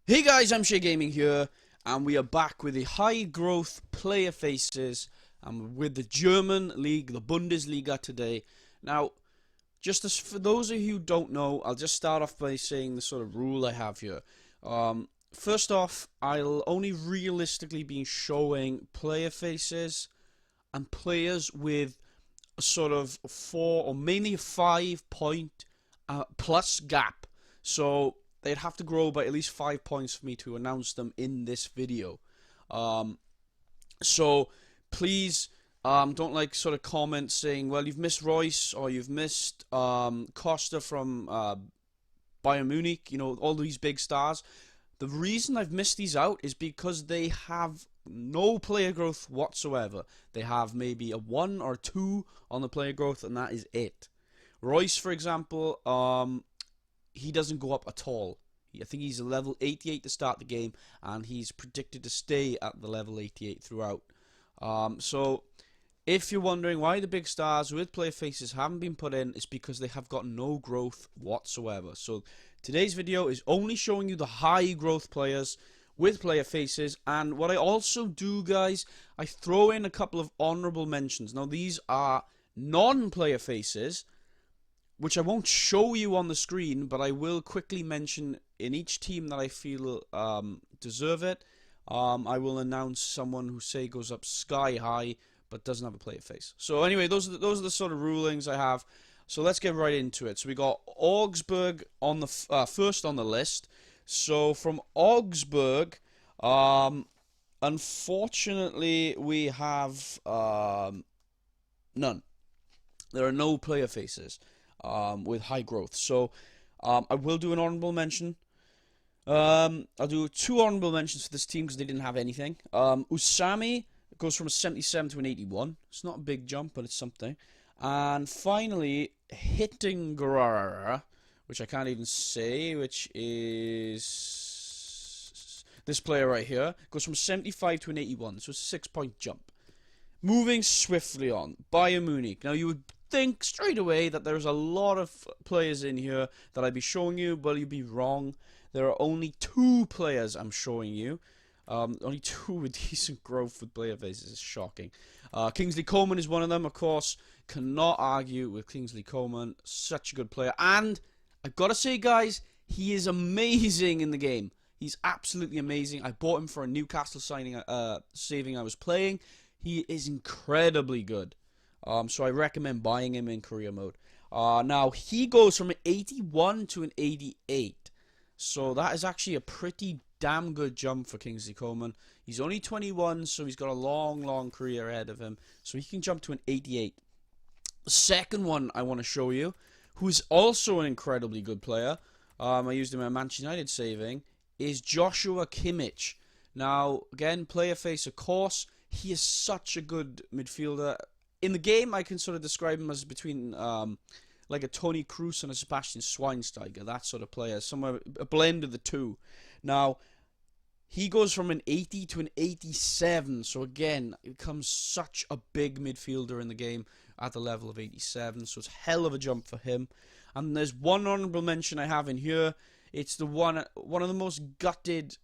Hey guys, Mshay Gaming here, and we are back with the high growth player faces and with the German league, the Bundesliga today. Now, just as for those of you who don't know, I'll just start off by saying the sort of rule I have here. First off, I'll only realistically be showing player faces and players with a sort of 4 or mainly a 5 point plus gap. So they'd have to grow by at least 5 points for me to announce them in this video. So please don't sort of comment saying, well, you've missed Royce or you've missed Costa from Bayern Munich, you know, all these big stars. The reason I've missed these out is because they have no player growth whatsoever. They have maybe a 1 or 2 on the player growth, and that is it. Royce, for example, he doesn't go up at all. I think he's a level 88 to start the game, and he's predicted to stay at the level 88 throughout. So if you're wondering why the big stars with player faces haven't been put in, it's because they have got no growth whatsoever. So today's video is only showing you the high growth players with player faces, and what I also do, guys, I throw in a couple of honorable mentions. Now these are non-player faces, which I won't show you on the screen, but I will quickly mention in each team that I feel deserve it. I will announce someone who, say, goes up sky high but doesn't have a player face. So anyway, those are the sort of rulings I have. So let's get right into it. So we got Augsburg on the first on the list. So from Augsburg, unfortunately, we have none. There are no player faces with high growth. So I will do an honorable mention. I'll do 2 honorable mentions for this team because they didn't have anything. Usami goes from a 77 to an 81. It's not a big jump, but it's something. And finally, Hittingerer, which I can't even say, which is this player right here, goes from 75 to an 81. So it's a 6-point jump. Moving swiftly on, Bayern Munich. Now you would think straight away that there's a lot of players in here that I'd be showing you, but you'd be wrong. There are only 2 players I'm showing you. Only 2 with decent growth with player faces. It's shocking. Kingsley Coman is one of them, of course. Cannot argue with Kingsley Coman. Such a good player. And I've got to say, guys, he is amazing in the game. He's absolutely amazing. I bought him for a Newcastle saving I was playing. He is incredibly good. So I recommend buying him in career mode. Now, he goes from an 81 to an 88. So that is actually a pretty damn good jump for Kingsley Coman. He's only 21, so he's got a long career ahead of him. So he can jump to an 88. The second one I want to show you, who's also an incredibly good player, I used him in Manchester United saving, is Joshua Kimmich. Now, again, player face, of course. He is such a good midfielder. In the game, I can sort of describe him as between like a Toni Kroos and a Sebastian Schweinsteiger, that sort of player, somewhere a blend of the two. Now, he goes from an 80 to an 87, so again, it becomes such a big midfielder in the game at the level of 87, so it's a hell of a jump for him. And there's one honorable mention I have in here. It's the one of the most gutted,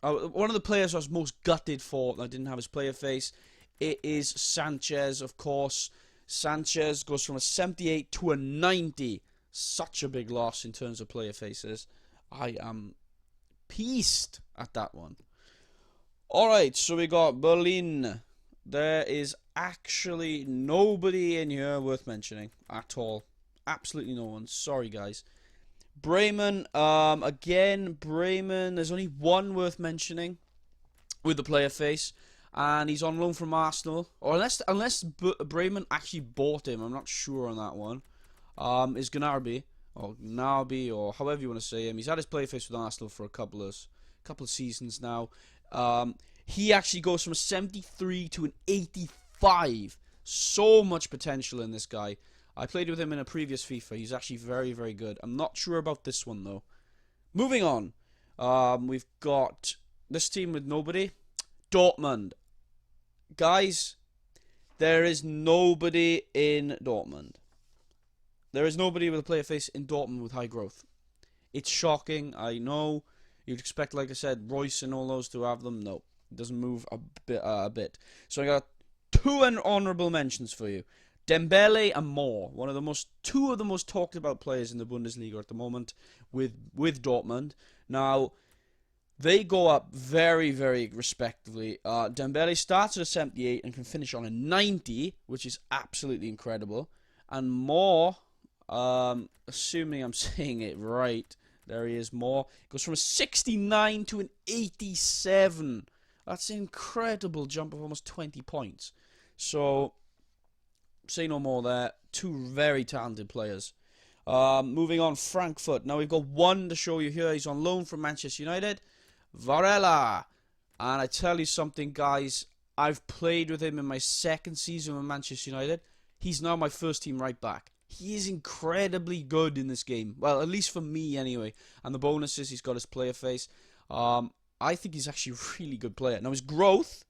one of the players I was most gutted for that I didn't have his player face. It is Sanchez, of course. Sanchez goes from a 78 to a 90. Such a big loss in terms of player faces. I am pissed at that one. Alright, so we got Berlin. There is actually nobody in here worth mentioning at all. Absolutely no one. Sorry, guys. Bremen, again, Bremen, there's only one worth mentioning with the player face. And he's on loan from Arsenal, or unless Bremen actually bought him, I'm not sure on that one. Is Gnabry or however you want to say him. He's had his play face with Arsenal for a couple of seasons now. He actually goes from a 73 to an 85. So much potential in this guy. I played with him in a previous FIFA. He's actually very good. I'm not sure about this one though. Moving on, we've got this team with nobody. Dortmund. Guys, there is nobody in Dortmund. There is nobody with a player face in Dortmund with high growth. It's shocking, I know. You'd expect, like I said, Royce and all those to have them. No, it doesn't move a bit. So I got two honourable mentions for you. Dembele and Moore, two of the most talked about players in the Bundesliga at the moment with Dortmund. Now, they go up very, very respectively. Dembele starts at a 78 and can finish on a 90, which is absolutely incredible. And Moore, assuming I'm saying it right, there he is, Moore, goes from a 69 to an 87. That's an incredible jump of almost 20 points. So, say no more there. Two very talented players. Moving on, Frankfurt. Now we've got one to show you here. He's on loan from Manchester United. Varela. And I tell you something, guys. I've played with him in my second season with Manchester United. He's now my first team right back. He is incredibly good in this game. Well, at least for me anyway. And the bonus is he's got his player face. I think he's actually a really good player. Now his growth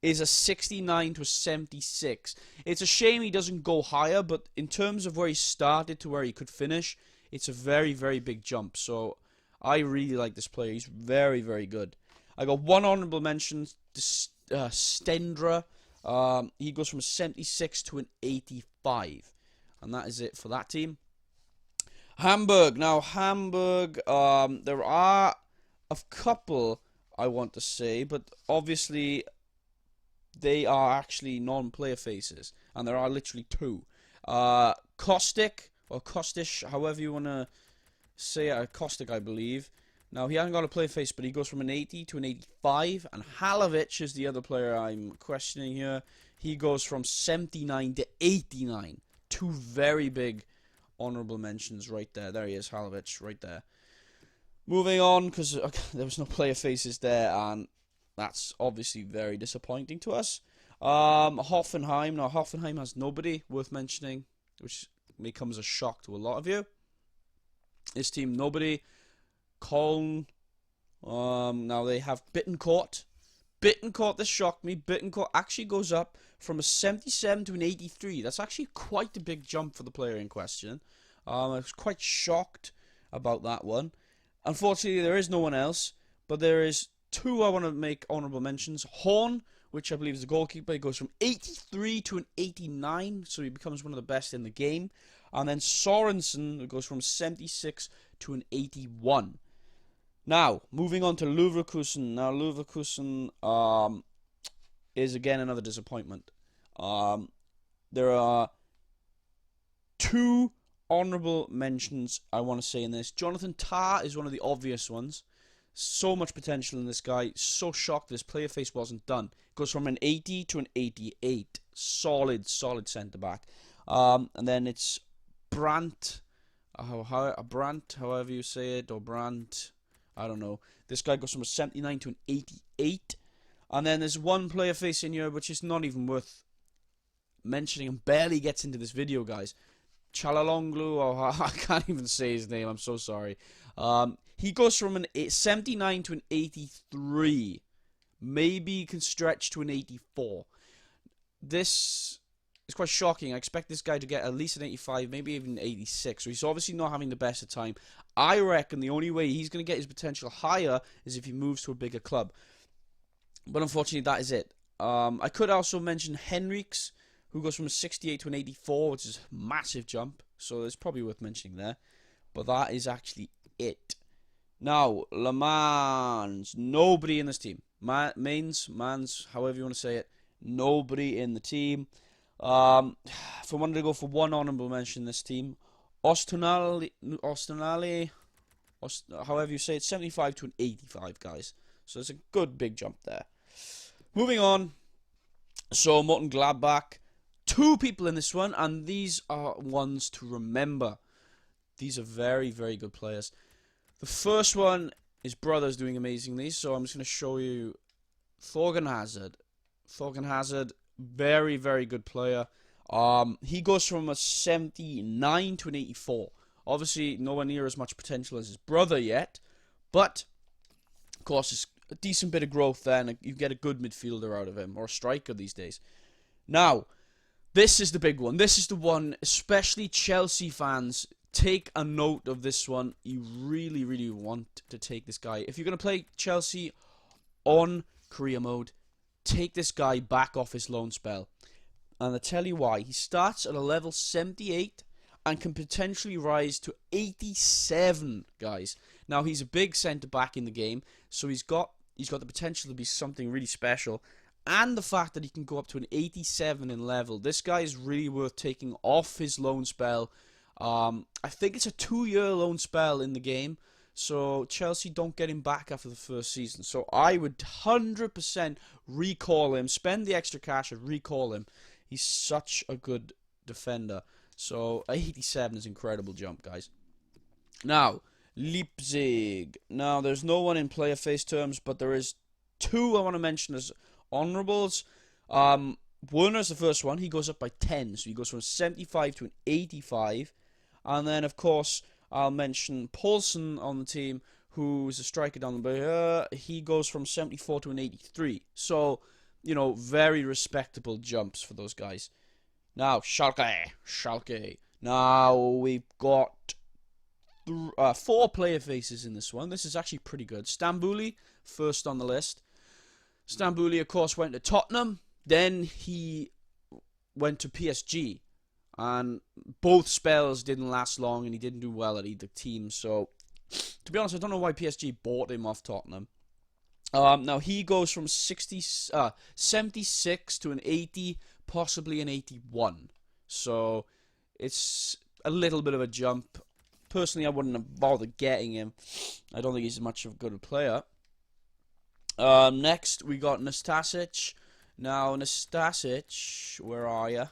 is a 69 to a 76. It's a shame he doesn't go higher, but in terms of where he started to where he could finish, it's a very, very big jump. So I really like this player. He's very, very good. I got one honourable mention, Stendra. He goes from a 76 to an 85. And that is it for that team. Hamburg. Now, Hamburg, there are a couple I want to say, but obviously they are actually non-player faces, and there are literally two. Kostic, or Kostish, however you want to say it, Kostic, I believe. Now, he hasn't got a player face, but he goes from an 80 to an 85, and Halovic is the other player I'm questioning here. He goes from 79 to 89. Two very big honourable mentions right there. There he is, Halovic, right there. Moving on, because there was no player faces there, and that's obviously very disappointing to us. Hoffenheim. Now, Hoffenheim has nobody worth mentioning, which may come as a shock to a lot of you. This team, nobody. Köln. Now, they have Bittencourt. Bittencourt, this shocked me. Bittencourt actually goes up from a 77 to an 83. That's actually quite a big jump for the player in question. I was quite shocked about that one. Unfortunately, there is no one else, but there is two I want to make honourable mentions. Horn, which I believe is the goalkeeper, he goes from 83 to an 89, so he becomes one of the best in the game. And then Sorensen, who goes from 76 to an 81. Now, moving on to Leverkusen. Now, Leverkusen is again another disappointment. There are two honourable mentions I want to say in this. Jonathan Tah is one of the obvious ones. So much potential in this guy. So shocked this player face wasn't done. Goes from an 80 to an 88. Solid centre-back. And then it's Brandt. Brandt, however you say it, or Brandt. I don't know. This guy goes from a 79 to an 88. And then there's one player face in here which is not even worth mentioning and barely gets into this video, guys. Chalalonglu, or I can't even say his name, I'm so sorry. He goes from an 79 to an 83. Maybe he can stretch to an 84. This is quite shocking. I expect this guy to get at least an 85, maybe even 86. So he's obviously not having the best of time. I reckon the only way he's going to get his potential higher is if he moves to a bigger club. But unfortunately, that is it. I could also mention Henriks, who goes from a 68 to an 84, which is a massive jump. So it's probably worth mentioning there. But that is actually it. Now, Le Mans. Nobody in this team. Mans, however you want to say it. Nobody in the team. If I wanted to go for one honourable mention in this team, Ostonali, however you say it, 75 to an 85, guys. So it's a good big jump there. Moving on. So, Morten Gladbach. Two people in this one, and these are ones to remember. These are very, very good players. The first one is brothers doing amazingly, so I'm just going to show you Thorgan Hazard. Thorgan Hazard, very, very good player. He goes from a 79 to an 84. Obviously, nowhere near as much potential as his brother yet, but, of course, it's a decent bit of growth there, and you get a good midfielder out of him, or a striker these days. Now, this is the big one. This is the one, especially Chelsea fans, take a note of this one. You really, really want to take this guy. If you're going to play Chelsea on career mode, take this guy back off his loan spell. And I'll tell you why. He starts at a level 78 and can potentially rise to 87, guys. Now, he's a big centre-back in the game, so he's got the potential to be something really special. And the fact that he can go up to an 87 in level. This guy is really worth taking off his loan spell. I think it's a 2-year loan spell in the game. So Chelsea don't get him back after the first season. So I would 100% recall him. Spend the extra cash and recall him. He's such a good defender. So 87 is an incredible jump, guys. Now, Leipzig. Now, there's no one in player face terms, but there is 2 I want to mention as honorables. Werner's the first one. He goes up by 10. So he goes from 75 to an 85. And then, of course, I'll mention Paulson on the team, who's a striker down the bay. He goes from 74 to an 83. So, you know, very respectable jumps for those guys. Now, Schalke. Now, we've got 4 player faces in this one. This is actually pretty good. Stambouli, first on the list. Stambouli, of course, went to Tottenham. Then he went to PSG. And both spells didn't last long, and he didn't do well at either team. So, to be honest, I don't know why PSG bought him off Tottenham. Now, he goes from 76 to an 80, possibly an 81. So, it's a little bit of a jump. Personally, I wouldn't have bothered getting him. I don't think he's much of a good player. Next, we got Nastasic. Now, Nastasic, where are you?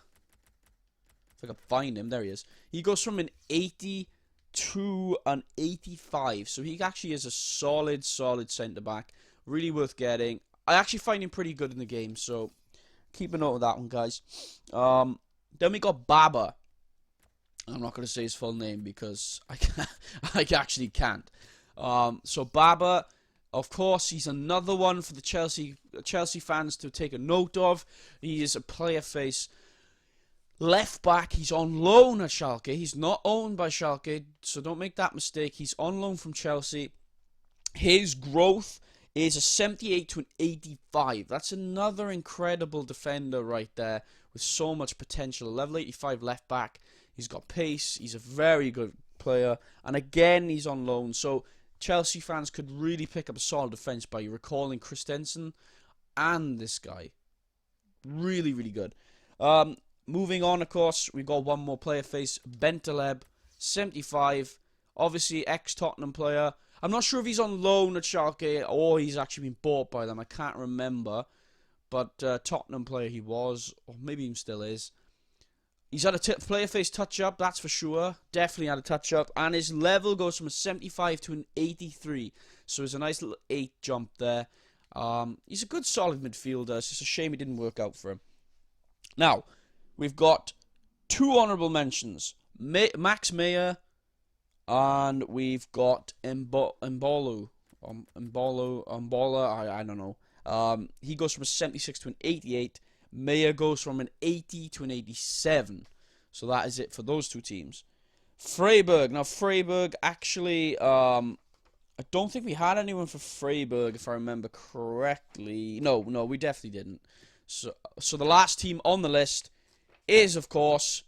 If I can find him, there he is. He goes from an 80 to an 85. So he actually is a solid centre-back. Really worth getting. I actually find him pretty good in the game, so keep a note of that one, guys. Then we got Baba. I'm not going to say his full name because I actually can't. So Baba, of course, he's another one for the Chelsea fans to take a note of. He is a player face. Left back, he's on loan at Schalke. He's not owned by Schalke, so don't make that mistake. He's on loan from Chelsea. His growth is a 78 to an 85. That's another incredible defender right there with so much potential. Level 85 left back. He's got pace. He's a very good player. And again, he's on loan. So Chelsea fans could really pick up a solid defense by recalling Christensen and this guy. Really, really good. Moving on, of course, we've got one more player face, Bentaleb, 75, obviously ex-Tottenham player. I'm not sure if he's on loan at Schalke or he's actually been bought by them. I can't remember, but Tottenham player he was, or maybe even still is. He's had a player face touch-up, that's for sure. Definitely had a touch-up, and his level goes from a 75 to an 83. So it's a nice little 8 jump there. He's a good, solid midfielder. It's just a shame it didn't work out for him. Now, we've got 2 honourable mentions. Max Meyer, and we've got Mbola, I don't know. He goes from a 76 to an 88. Meyer goes from an 80 to an 87. So that is it for those 2 teams. Freiburg. Now, Freiburg, actually, I don't think we had anyone for Freiburg, if I remember correctly. No, we definitely didn't. So the last team on the list is, of course,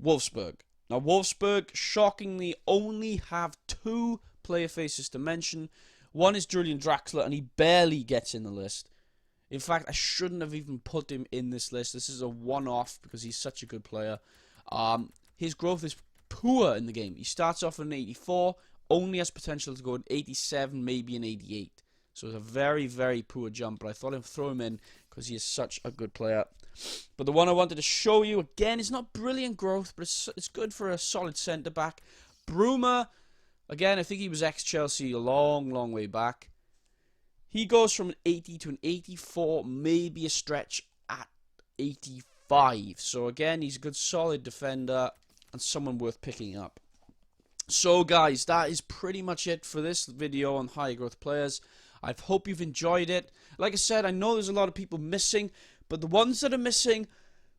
Wolfsburg. Now, Wolfsburg, shockingly, only have 2 player faces to mention. One is Julian Draxler, and he barely gets in the list. In fact, I shouldn't have even put him in this list. This is a one-off because he's such a good player. His growth is poor in the game. He starts off at an 84, only has potential to go an 87, maybe an 88. So it's a very, very poor jump, but I thought I'd throw him in because he is such a good player. But the one I wanted to show you, again, is not brilliant growth, but it's good for a solid centre-back. Bruma, again, I think he was ex-Chelsea a long way back. He goes from an 80 to an 84, maybe a stretch at 85. So again, he's a good, solid defender and someone worth picking up. So guys, that is pretty much it for this video on high growth players. I hope you've enjoyed it. Like I said, I know there's a lot of people missing, but the ones that are missing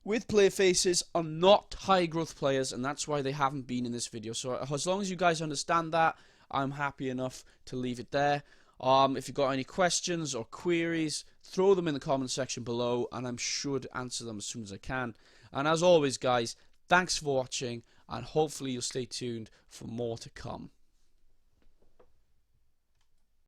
with player faces are not high growth players, and that's why they haven't been in this video. So as long as you guys understand that, I'm happy enough to leave it there. If you've got any questions or queries, throw them in the comment section below, and I'm sure to answer them as soon as I can. And as always, guys, thanks for watching, and hopefully you'll stay tuned for more to come.